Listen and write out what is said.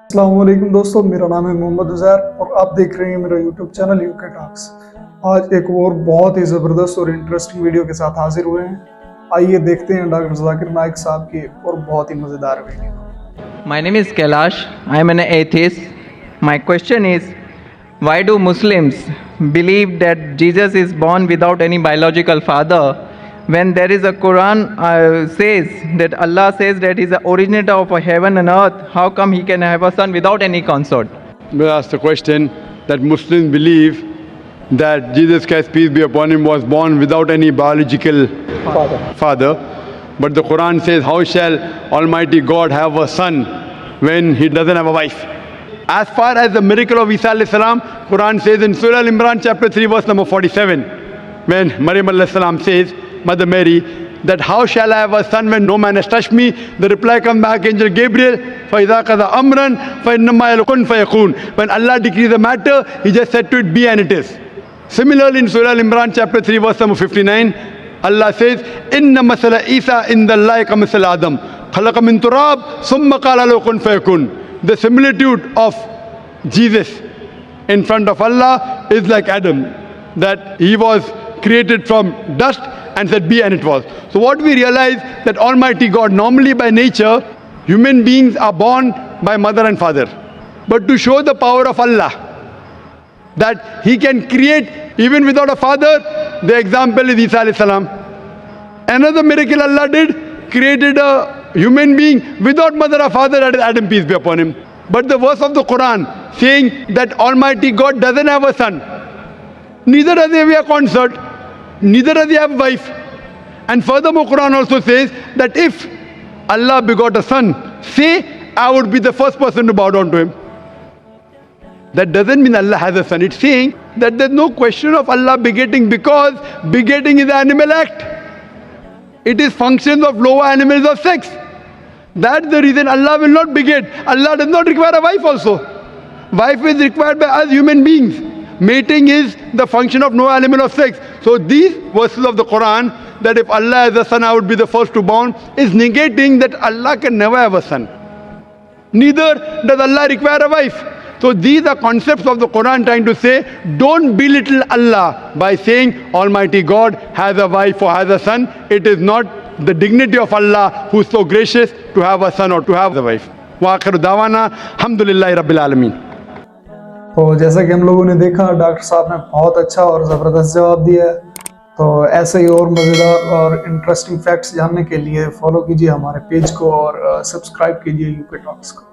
अस्सलामुअलैकुम दोस्तों, मेरा नाम है मोहम्मद उज़ैर और आप देख रहे हैं मेरा यूट्यूब चैनल यूके टॉक्स। आज एक और बहुत ही ज़बरदस्त और इंटरेस्टिंग वीडियो के साथ हाजिर हुए हैं। आइए देखते हैं डॉक्टर जाकिर नाइक साहब की और बहुत ही मज़ेदार video. My name is Kailash. I am an atheist. My question is, why do Muslims believe that Jesus is born without any biological father when there is a Quran says that Allah says that he is the originator of heaven and earth? How come he can have a son without any consort? We asked the question that Muslims believe that Jesus Christ, peace be upon him, was born without any biological father. But the Quran says, how shall Almighty God have a son when he doesn't have a wife? As far as the miracle of Isa alayhi salam, Quran says in Surah Al-Imran chapter 3 verse number 47, when Maryam alayhi salam says, Mother Mary, that how shall I have a son when no man has touched me? The reply comes back, Angel Gabriel, فَإِذَا قَضَى أَمْرًا فَإِنَّمَا يَقُلْ فَيَكُونُ. When Allah decrees a matter, He just said to it, be, and it is. Similarly, in Surah Al-Imran chapter 3 verse number 59, Allah says, Inna masala Isa in the like masala Adam. Khalaqa min turab, summa qala lahu kun fayakun. The similitude of Jesus in front of Allah is like Adam, that he was created from dust and said be, and it was. So what we realize that Almighty God, normally by nature, human beings are born by mother and father. But to show the power of Allah, that He can create even without a father, the example is Isa alayhi salam. Another miracle Allah did, created a human being without mother or father, that is Adam, peace be upon him. But the verse of the Quran saying that Almighty God doesn't have a son, neither does he have a consort, neither does he have a wife. And furthermore, Quran also says that if Allah begot a son, say, I would be the first person to bow down to him. That doesn't mean Allah has a son. It's saying that there's no question of Allah begetting, because begetting is an animal act. It is functions of lower animals of sex. That's the reason Allah will not beget. Allah does not require a wife also. Wife is required by us human beings. Mating is the function of no animal of sex. So these verses of the Quran, that if Allah has a son, I would be the first to born, is negating that Allah can never have a son. Neither does Allah require a wife. So these are concepts of the Quran trying to say, don't belittle Allah by saying Almighty God has a wife or has a son. It is not the dignity of Allah who is so gracious to have a son or to have a wife. Wa akhiru dawana, alhamdulillahi rabbil alameen. तो जैसा कि हम लोगों ने देखा, doctor साहब ने बहुत अच्छा और ज़बरदस्त जवाब दिया है। तो ऐसे ही और मज़ेदार और इंटरेस्टिंग फैक्ट्स जानने के लिए फॉलो कीजिए हमारे पेज को और सब्सक्राइब कीजिए यूके टॉक्स को।